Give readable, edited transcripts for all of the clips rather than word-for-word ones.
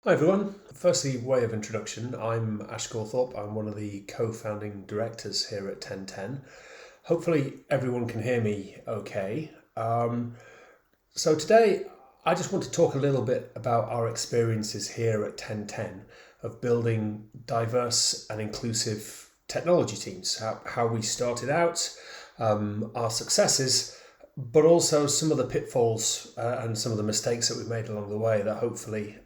Hi everyone. Firstly, way of introduction, I'm Ash Gawthorp. I'm one of the co-founding directors here at Ten10. Hopefully everyone can hear me okay. So today I just want to talk a little bit about our experiences here at Ten10 of building diverse and inclusive technology teams, how we started out, our successes, but also some of the pitfalls and some of the mistakes that we've made along the way that hopefully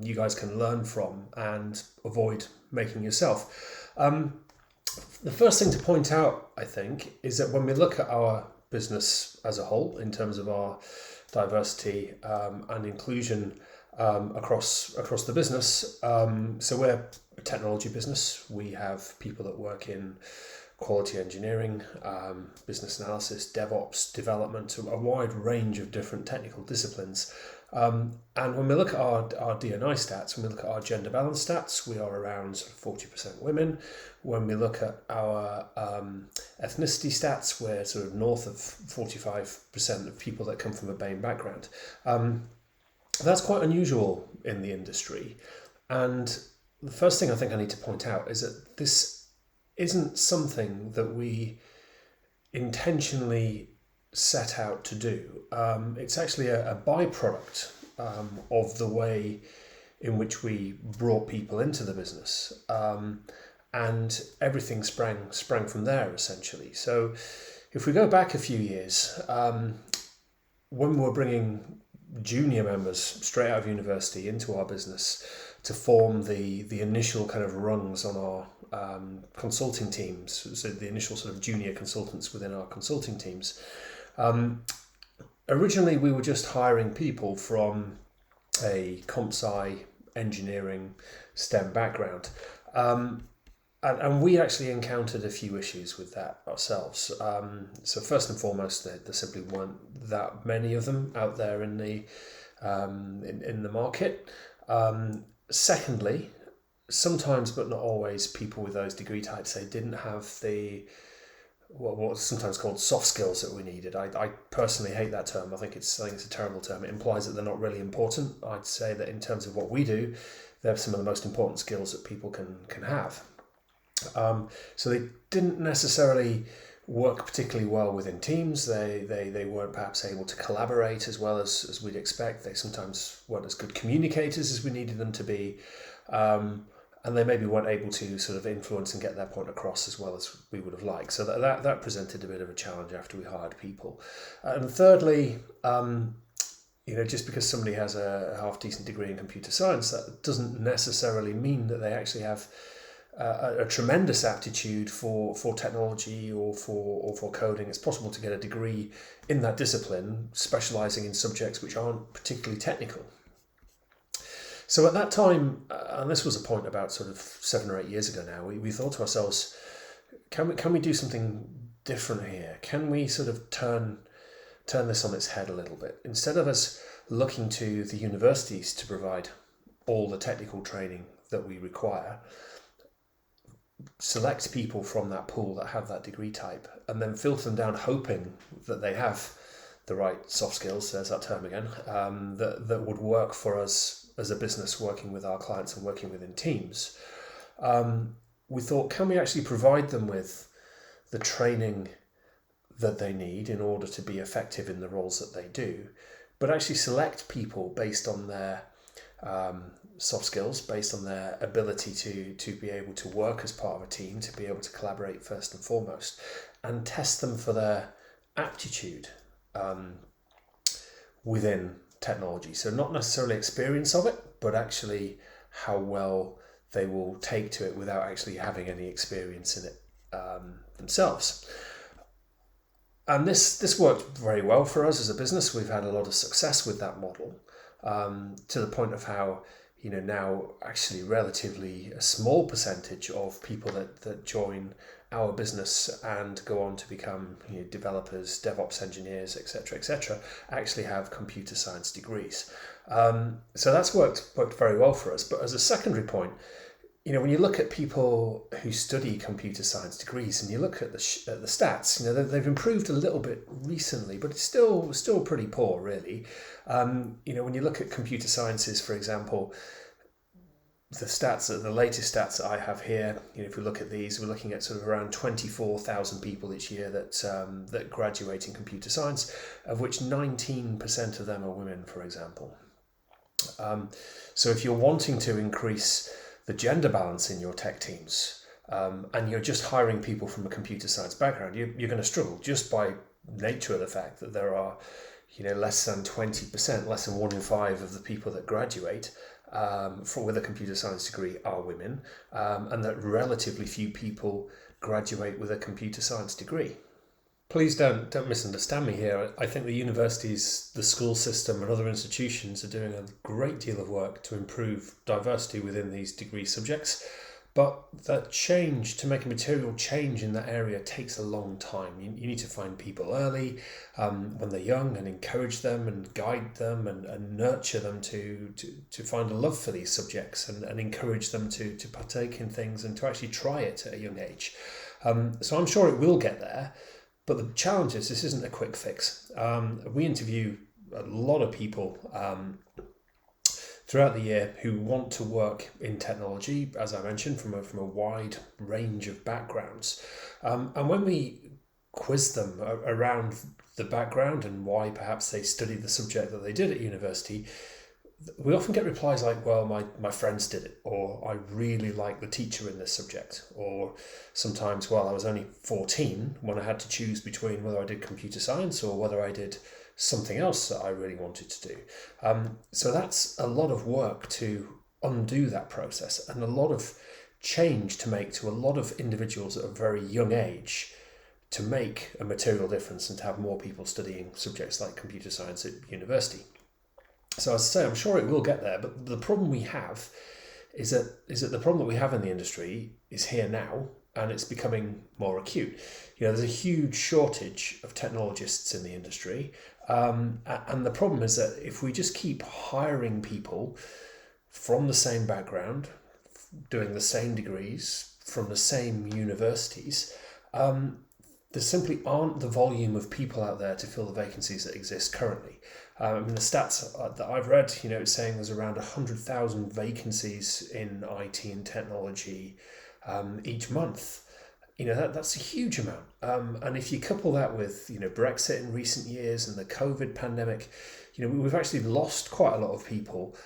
you guys can learn from and avoid making yourself. The first thing to point out, I think, is that when we look at our business as a whole in terms of our diversity and inclusion across the business, so we're a technology business. We have people that work in quality engineering, business analysis, DevOps, development, a wide range of different technical disciplines. And when we look at our D&I stats, when we look at our gender balance stats, we are around 40% women. When we look at our ethnicity stats, we're sort of north of 45% of people that come from a BAME background. That's quite unusual in the industry. And the first thing I think I need to point out is that this isn't something that we intentionally set out to do. It's actually a byproduct of the way in which we brought people into the business. And everything sprang from there, essentially. So if we go back a few years, when we were bringing junior members straight out of university into our business to form the initial kind of rungs on our consulting teams, so the initial sort of junior consultants within our consulting teams. Originally, we were just hiring people from a comp sci engineering STEM background. And we actually encountered a few issues with that ourselves. So first and foremost, there simply weren't that many of them out there in the market. Secondly, sometimes but not always, people with those degree types, they didn't have what's sometimes called soft skills that we needed. I personally hate that term. I think it's a terrible term. It implies that they're not really important. I'd say that in terms of what we do, they're some of the most important skills that people can have. So they didn't necessarily work particularly well within teams. They weren't perhaps able to collaborate as well as we'd expect. They sometimes weren't as good communicators as we needed them to be. And they maybe weren't able to sort of influence and get their point across as well as we would have liked. So that presented a bit of a challenge after we hired people. And thirdly, just because somebody has a half decent degree in computer science, that doesn't necessarily mean that they actually have a tremendous aptitude for technology or for coding. It's possible to get a degree in that discipline, specialising in subjects which aren't particularly technical. So at that time, and this was a point about sort of 7 or 8 years ago now, we thought to ourselves, can we do something different here? Can we sort of turn this on its head a little bit? Instead of us looking to the universities to provide all the technical training that we require, select people from that pool that have that degree type and then filter them down hoping that they have the right soft skills, there's that term again, that would work for us as a business working with our clients and working within teams. We thought, can we actually provide them with the training that they need in order to be effective in the roles that they do, but actually select people based on their soft skills, based on their ability to be able to work as part of a team, to be able to collaborate first and foremost, and test them for their aptitude within technology. So not necessarily experience of it, but actually how well they will take to it without actually having any experience in it themselves. And this worked very well for us as a business. We've had a lot of success with that model, to the point of how now actually relatively a small percentage of people that join our business and go on to become developers, DevOps engineers, etc., actually have computer science degrees. So that's worked very well for us. But as a secondary point, when you look at people who study computer science degrees and you look at the stats, they've improved a little bit recently, but it's still pretty poor, really. When you look at computer sciences, for example, the latest stats that I have here, if we look at these, we're looking at sort of around 24,000 people each year that graduate in computer science, of which 19% of them are women, for example. So if you're wanting to increase the gender balance in your tech teams, and you're just hiring people from a computer science background, you're going to struggle just by nature of the fact that there are, less than 20%, less than 1 in 5 of the people that graduate with a computer science degree are women, and that relatively few people graduate with a computer science degree. Please don't misunderstand me here. I think the universities, the school system and other institutions are doing a great deal of work to improve diversity within these degree subjects. But that change, to make a material change in that area, takes a long time. You need to find people early when they're young and encourage them and guide them and nurture them to find a love for these subjects and encourage them to partake in things and to actually try it at a young age. So I'm sure it will get there. But the challenge is this isn't a quick fix. We interview a lot of people throughout the year who want to work in technology, as I mentioned, from a wide range of backgrounds. And when we quiz them around the background and why perhaps they studied the subject that they did at university, we often get replies like, well, my friends did it, or I really like the teacher in this subject, or sometimes, well, I was only 14 when I had to choose between whether I did computer science or whether I did something else that I really wanted to do. So that's a lot of work to undo that process and a lot of change to make to a lot of individuals at a very young age to make a material difference and to have more people studying subjects like computer science at university. So as I say, I'm sure it will get there, but the problem we have is that the problem that we have in the industry is here now, and it's becoming more acute. There's a huge shortage of technologists in the industry, and the problem is that if we just keep hiring people from the same background, doing the same degrees, from the same universities, there simply aren't the volume of people out there to fill the vacancies that exist currently. The stats that I've read, it's saying there's around 100,000 vacancies in IT and technology each month. That's a huge amount. And if you couple that with, Brexit in recent years and the COVID pandemic, we've actually lost quite a lot of people,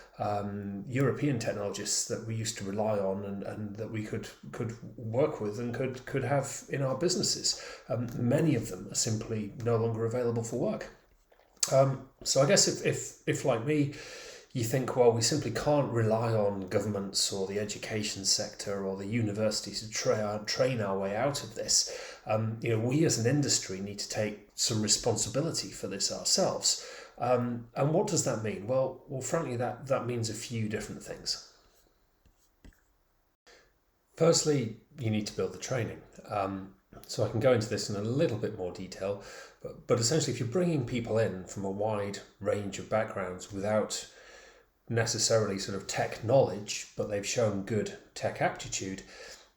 European technologists that we used to rely on and that we could work with and could have in our businesses. Many of them are simply no longer available for work. So I guess if like me, you think, well, we simply can't rely on governments or the education sector or the universities to train our way out of this. We as an industry need to take some responsibility for this ourselves. And what does that mean? Well, frankly, that means a few different things. Firstly, you need to build the training. So I can go into this in a little bit more detail, but essentially, if you're bringing people in from a wide range of backgrounds without necessarily sort of tech knowledge, but they've shown good tech aptitude,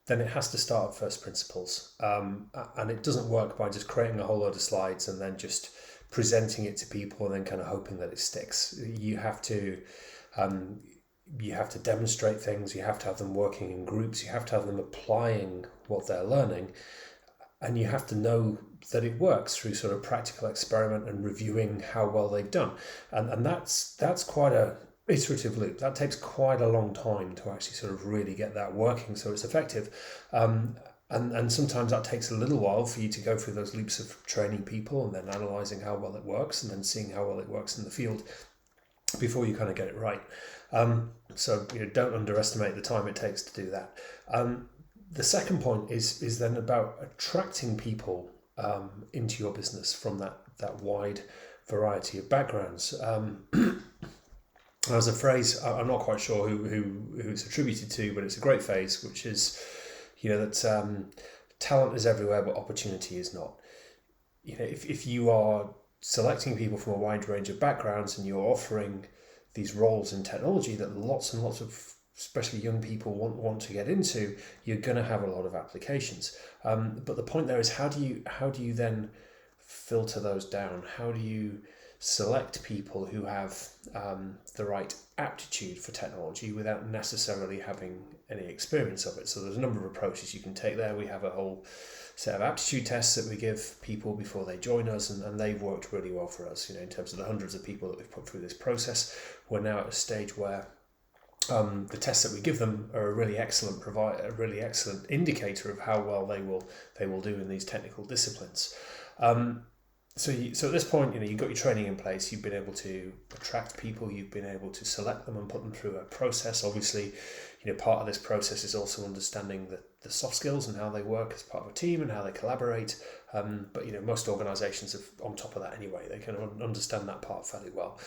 then it has to start at first principles. And it doesn't work by just creating a whole load of slides and then just presenting it to people and then kind of hoping that it sticks. You have to demonstrate things, you have to have them working in groups, you have to have them applying what they're learning, and you have to know that it works through sort of practical experiment and reviewing how well they've done. And that's quite a iterative loop. That takes quite a long time to actually sort of really get that working so it's effective. And sometimes that takes a little while for you to go through those loops of training people and then analysing how well it works and then seeing how well it works in the field before you kind of get it right. So don't underestimate the time it takes to do that. The second point is then about attracting people into your business from that wide variety of backgrounds. There's a phrase, I'm not quite sure who it's attributed to, but it's a great phrase, which is, that talent is everywhere, but opportunity is not. If you are selecting people from a wide range of backgrounds and you're offering these roles in technology that lots and lots of especially young people want to get into, you're going to have a lot of applications. But the point there is how do you then filter those down? How do you select people who have the right aptitude for technology without necessarily having any experience of it. So there's a number of approaches you can take there. We have a whole set of aptitude tests that we give people before they join us, and they've worked really well for us. In terms of the hundreds of people that we've put through this process, we're now at a stage where the tests that we give them are a really excellent indicator of how well they will do in these technical disciplines. So at this point, you've got your training in place. You've been able to attract people. You've been able to select them and put them through a process. Obviously, part of this process is also understanding the soft skills and how they work as part of a team and how they collaborate. But most organisations are on top of that anyway. They can understand that part fairly well.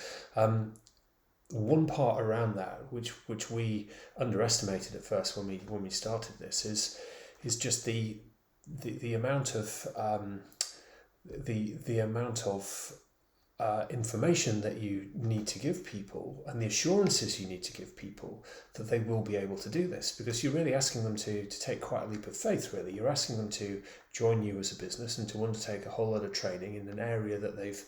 One part around that, which we underestimated at first when we started this, is just the amount of the amount of information that you need to give people and the assurances you need to give people that they will be able to do this, because you're really asking them to take quite a leap of faith. Really, you're asking them to join you as a business and to undertake a whole lot of training in an area that they've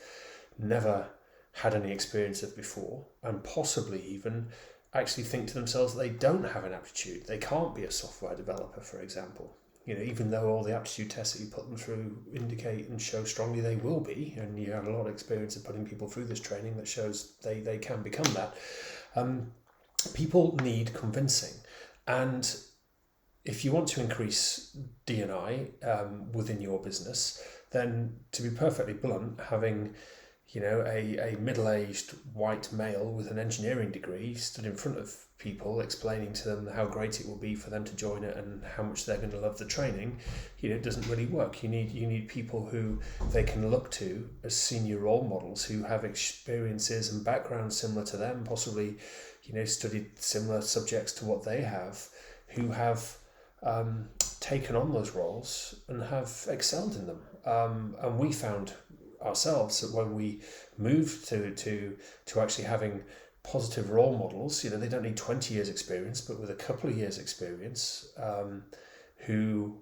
never had any experience of before, and possibly even actually think to themselves that they don't have an aptitude. They can't be a software developer, for example. Even though all the aptitude tests that you put them through indicate and show strongly they will be, and you have a lot of experience of putting people through this training that shows they can become that, people need convincing. And if you want to increase D&I within your business, then to be perfectly blunt, having a middle-aged white male with an engineering degree stood in front of people explaining to them how great it will be for them to join it and how much they're going to love the training, it doesn't really work. You need people who they can look to as senior role models, who have experiences and backgrounds similar to them, possibly studied similar subjects to what they have, who have taken on those roles and have excelled in them. And we found ourselves that when we moved to actually having positive role models, they don't need 20 years experience, but with a couple of years experience, who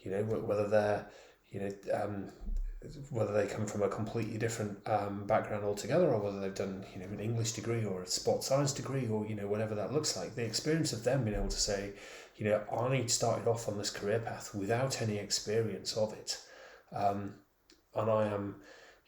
whether they're whether they come from a completely different background altogether, or whether they've done an English degree or a sports science degree, or whatever that looks like, the experience of them being able to say, I started off on this career path without any experience of it, and I am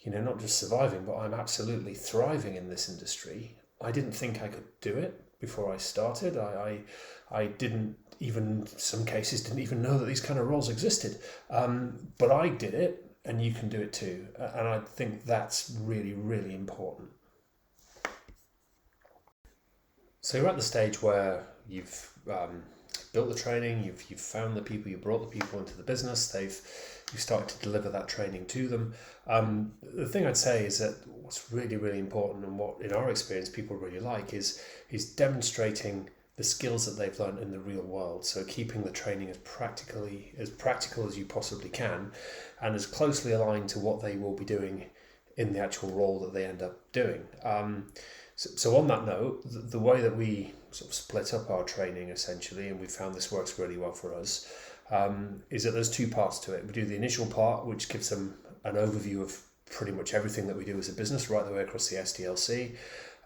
not just surviving, but I'm absolutely thriving in this industry. I didn't think I could do it before I started. I didn't even, in some cases, didn't even know that these kind of roles existed. But I did it, and you can do it too. And I think that's really, really important. So you're at the stage where you've built the training, you've found the people, you brought the people into the business, you've started to deliver that training to them. The thing I'd say is that what's really, really important, and what in our experience people really like, is demonstrating the skills that they've learned in the real world. So keeping the training as practical as you possibly can, and as closely aligned to what they will be doing in the actual role that they end up doing. So on that note, the way that we sort of split up our training essentially, and we found this works really well for us, is that there's two parts to it. We do the initial part, which gives them an overview of pretty much everything that we do as a business right the way across the SDLC.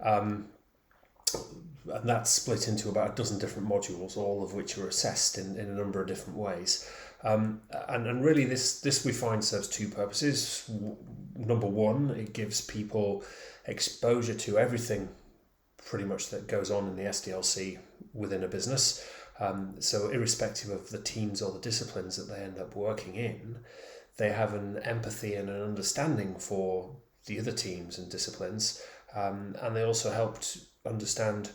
And that's split into about a dozen different modules, all of which are assessed in a number of different ways. And really this we find serves two purposes. Number one, it gives people exposure to everything pretty much that goes on in the SDLC within a business. So irrespective of the teams or the disciplines that they end up working in, they have an empathy and an understanding for the other teams and disciplines. And they also helped understand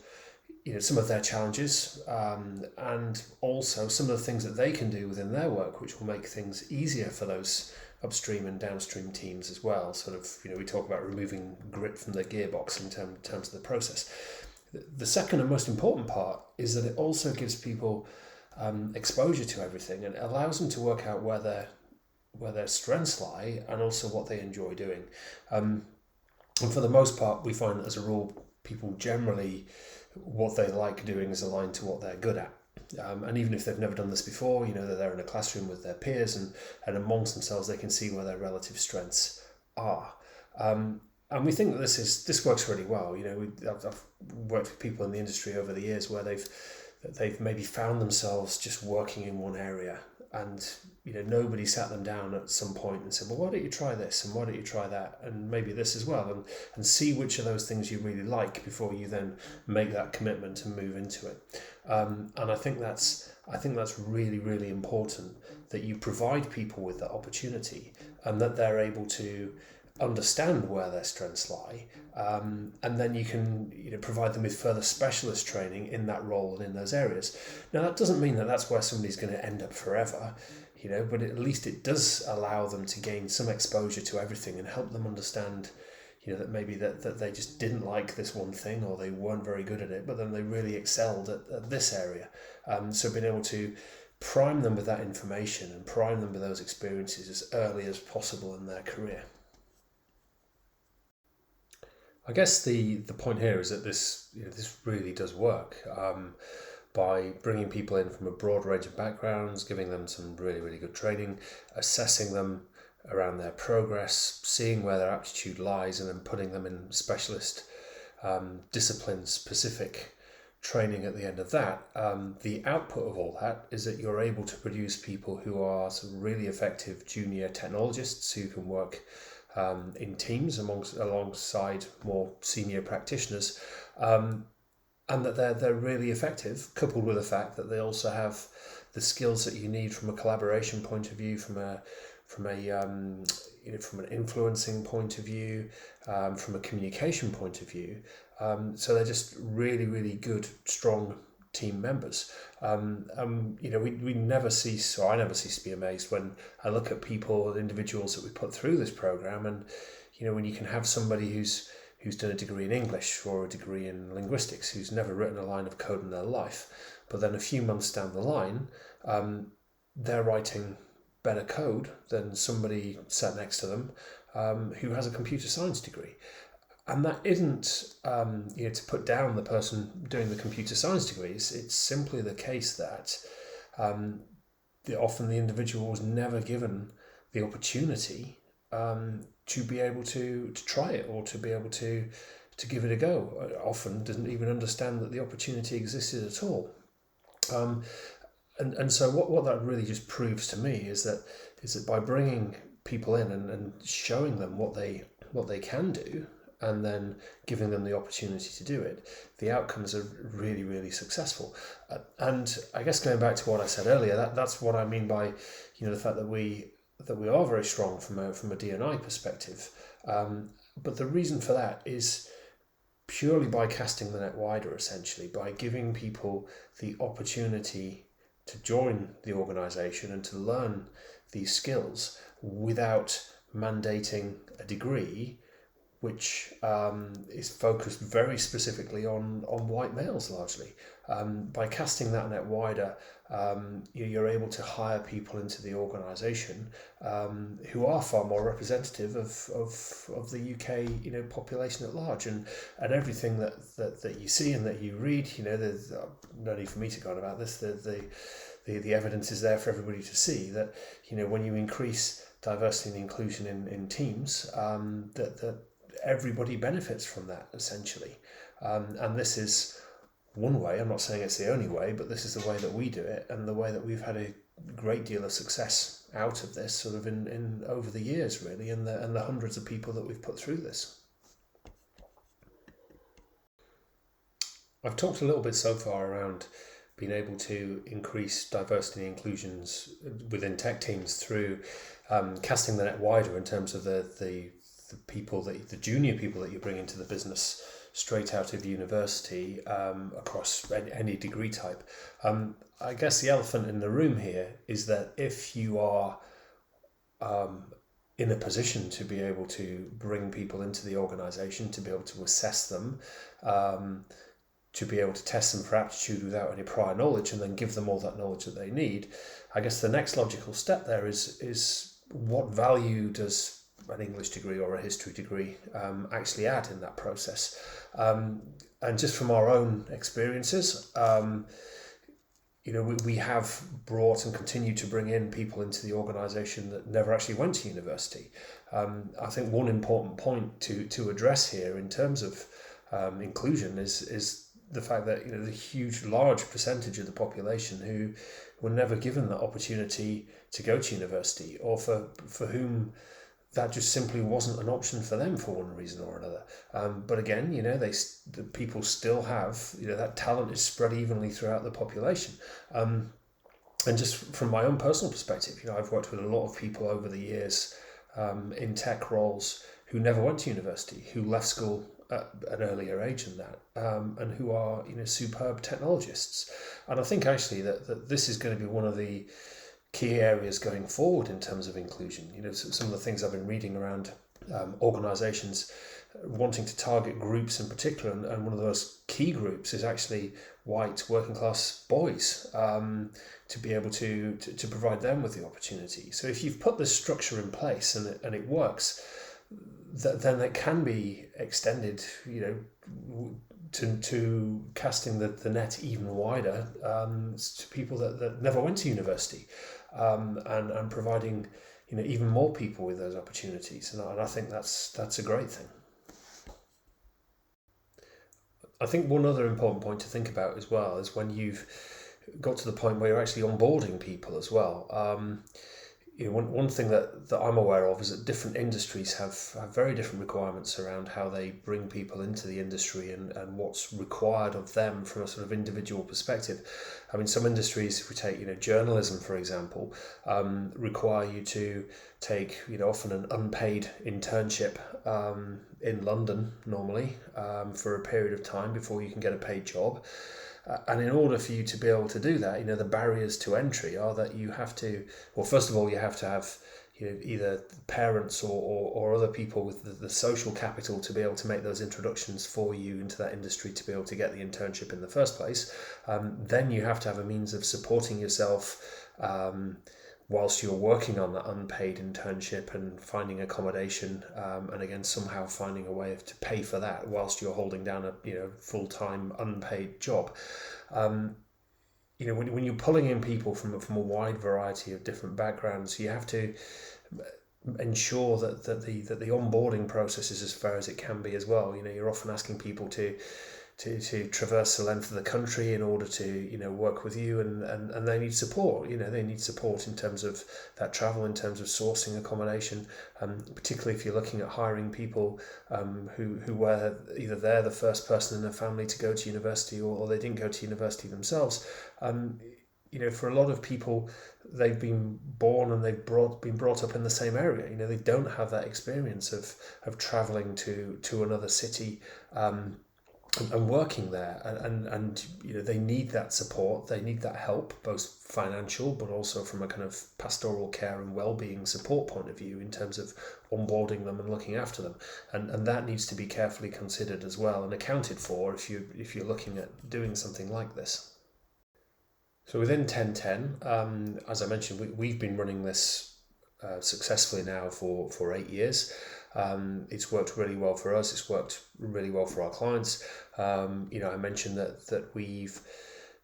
some of their challenges, and also some of the things that they can do within their work, which will make things easier for those upstream and downstream teams as well. Sort of, we talk about removing grit from the gearbox in terms of the process. The second and most important part is that it also gives people exposure to everything, and allows them to work out where their strengths lie and also what they enjoy doing. And for the most part, we find that as a rule, people generally, what they like doing is aligned to what they're good at. And even if they've never done this before, they're there in a classroom with their peers, and amongst themselves they can see where their relative strengths are. And we think that this works really well. I've worked with people in the industry over the years where they've maybe found themselves just working in one area, and nobody sat them down at some point and said, well, why don't you try this and why don't you try that and maybe this as well, and see which of those things you really like before you then make that commitment and move into it. And I think that's really, really important, that you provide people with that opportunity and that they're able to understand where their strengths lie, and then you can provide them with further specialist training in that role and in those areas. Now, that doesn't mean that that's where somebody's going to end up forever, but at least it does allow them to gain some exposure to everything and help them understand that maybe that they just didn't like this one thing, or they weren't very good at it, but then they really excelled at this area. So being able to prime them with that information and prime them with those experiences as early as possible in their career. I guess the point here is that this really does work, by bringing people in from a broad range of backgrounds, giving them some really, really good training, assessing them around their progress, seeing where their aptitude lies, and then putting them in specialist discipline-specific training at the end of that. The output of all that is that you're able to produce people who are some really effective junior technologists who can work in teams alongside more senior practitioners, and that they're really effective, coupled with the fact that they also have the skills that you need from a collaboration point of view, from an influencing point of view, from a communication point of view. So they're just really, really good, strong team members. We never cease, or I never cease to be amazed when I look at people, individuals that we put through this program, and when you can have somebody who's done a degree in English or a degree in linguistics, who's never written a line of code in their life, but then a few months down the line, they're writing better code than somebody sat next to them who has a computer science degree. And that isn't to put down the person doing the computer science degrees. It's simply the case that often the individual was never given the opportunity to be able to try it, or to be able to give it a go. Often doesn't even understand that the opportunity existed at all. And so what that really just proves to me is that by bringing people in and showing them what they can do, and then giving them the opportunity to do it, the outcomes are really, really successful. And I guess going back to what I said earlier, that's what I mean by the fact that we are very strong from a D&I perspective. But the reason for that is purely by casting the net wider, essentially, by giving people the opportunity to join the organisation and to learn these skills without mandating a degree which is focused very specifically on white males largely. By casting that net wider, you're able to hire people into the organisation who are far more representative of the UK population at large, and everything that you see and that you read. There's no need for me to go on about this. The evidence is there for everybody to see that when you increase diversity and inclusion in teams, that everybody benefits from that, essentially. And this is one way. I'm not saying it's the only way, but this is the way that we do it, and the way that we've had a great deal of success out of this sort of in over the years, really, and the hundreds of people that we've put through this. I've talked a little bit so far around being able to increase diversity and inclusions within tech teams through casting the net wider in terms of the people, the junior people that you bring into the business straight out of university, across any degree type. I guess the elephant in the room here is that if you are in a position to be able to bring people into the organisation, to be able to assess them, to be able to test them for aptitude without any prior knowledge, and then give them all that knowledge that they need, I guess the next logical step there is what value does an English degree or a history degree actually add in that process. And just from our own experiences, we have brought and continue to bring in people into the organisation that never actually went to university. I think one important point to address here in terms of inclusion is the fact that the large percentage of the population who were never given the opportunity to go to university, or for whom that just simply wasn't an option for them for one reason or another. But again, the people still have, that talent is spread evenly throughout the population. And just from my own personal perspective, I've worked with a lot of people over the years in tech roles who never went to university, who left school at an earlier age than that, and who are superb technologists. And I think actually that this is going to be one of the key areas going forward in terms of inclusion. Some of the things I've been reading around organisations wanting to target groups in particular, and one of those key groups is actually white working class boys, to be able to provide them with the opportunity. So if you've put this structure in place and it works, then it can be extended, to casting the net even wider, to people that never went to university, and providing even more people with those opportunities, and I think that's a great thing. I think one other important point to think about as well is when you've got to the point where you're actually onboarding people as well. One thing that I'm aware of is that different industries have very different requirements around how they bring people into the industry and what's required of them from a sort of individual perspective. I mean, some industries, if we take journalism for example, require you to take often an unpaid internship in London normally, for a period of time before you can get a paid job. And in order for you to be able to do that, the barriers to entry are that you have to, well, first of all, you have to have either parents or other people with the social capital to be able to make those introductions for you into that industry to be able to get the internship in the first place. Then you have to have a means of supporting yourself whilst you're working on that unpaid internship and finding accommodation, and again somehow finding a way to pay for that whilst you're holding down a full-time unpaid job. When you're pulling in people from a wide variety of different backgrounds, you have to ensure that the onboarding process is as fair as it can be as well. You're often asking people to traverse the length of the country in order to work with you, and they need support. They need support in terms of that travel, in terms of sourcing accommodation, particularly if you're looking at hiring people who were either they're the first person in their family to go to university or they didn't go to university themselves. For a lot of people, they've been born and they've been brought up in the same area. They don't have that experience of traveling to another city, and working there, and they need that support, they need that help, both financial but also from a kind of pastoral care and well-being support point of view in terms of onboarding them and looking after them, and that needs to be carefully considered as well and accounted for if you're looking at doing something like this. So within 1010, as I mentioned, we've been running this successfully now for 8 years. It's worked really well for us. It's worked really well for our clients. I mentioned that we've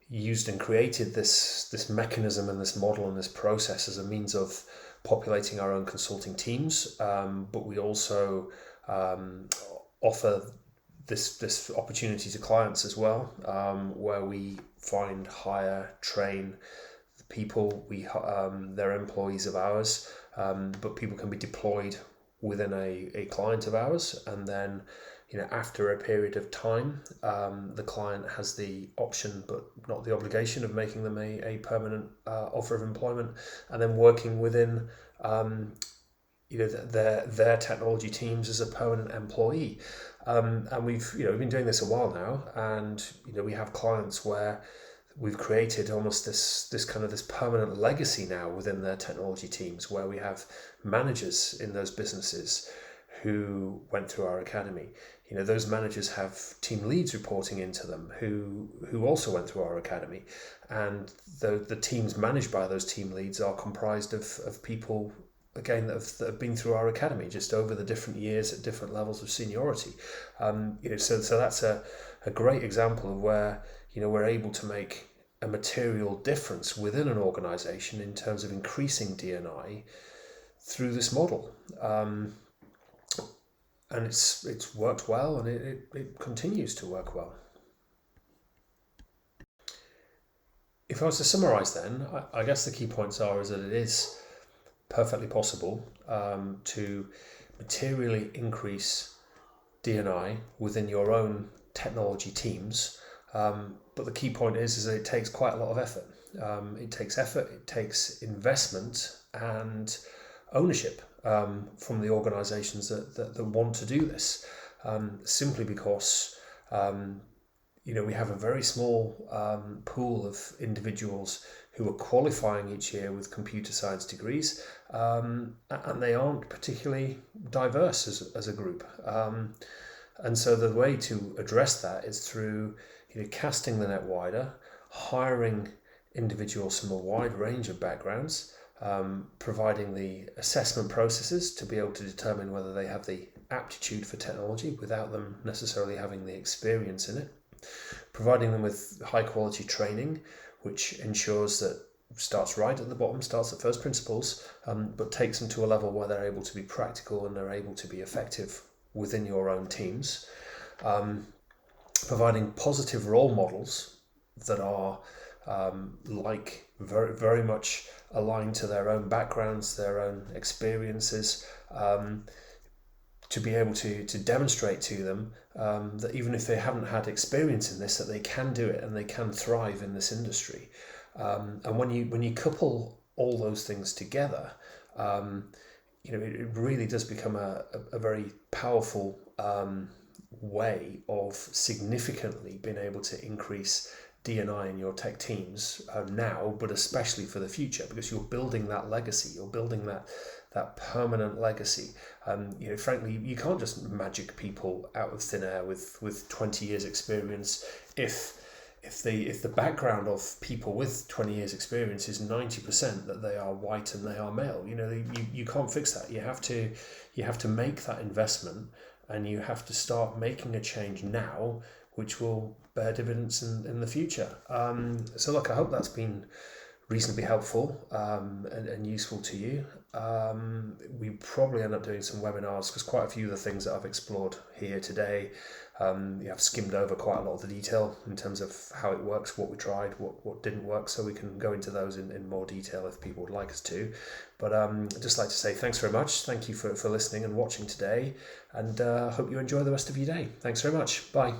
used and created this mechanism and this model and this process as a means of populating our own consulting teams, but we also offer this opportunity to clients as well, where we find, hire, train people. They're employees of ours, but people can be deployed within a client of ours, and then after a period of time, the client has the option but not the obligation of making them a permanent offer of employment, and then working within their technology teams as a permanent employee. And we've been doing this a while now, and we have clients where we've created almost this permanent legacy now within their technology teams, where we have managers in those businesses who went through our academy. Those managers have team leads reporting into them who also went through our academy, and the teams managed by those team leads are comprised of people again that have been through our academy just over the different years at different levels of seniority. So that's a great example of where we're able to make a material difference within an organization in terms of increasing D&I through this model. And it's worked well, and it continues to work well. If I was to summarize then, I guess the key points are is that it is perfectly possible to materially increase D&I within your own technology teams. But the key point is that it takes quite a lot of effort. It takes investment and ownership from the organisations that want to do this. Simply because we have a very small pool of individuals who are qualifying each year with computer science degrees, and they aren't particularly diverse as a group. And so the way to address that is through casting the net wider, hiring individuals from a wide range of backgrounds, providing the assessment processes to be able to determine whether they have the aptitude for technology without them necessarily having the experience in it, providing them with high quality training, which ensures that starts right at the bottom, starts at first principles, but takes them to a level where they're able to be practical and they're able to be effective within your own teams. Providing positive role models that are very, very much aligned to their own backgrounds, their own experiences, to be able to demonstrate to them that even if they haven't had experience in this, that they can do it and they can thrive in this industry. And when you couple all those things together, it really does become a very powerful way of significantly being able to increase D&I in your tech teams now, but especially for the future, because you're building that legacy, you're building that permanent legacy. Frankly, you can't just magic people out of thin air with 20 years experience if the background of people with 20 years experience is 90% that they are white and they are male. You can't fix that. You have to make that investment, and you have to start making a change now, which will bear dividends in the future. So look, I hope that's been reasonably helpful and useful to you. We probably end up doing some webinars, because quite a few of the things that I've explored here today, I've skimmed over quite a lot of the detail in terms of how it works, what we tried, what didn't work, so we can go into those in more detail if people would like us to. But I'd just like to say thanks very much. Thank you for listening and watching today, and hope you enjoy the rest of your day. Thanks very much. Bye.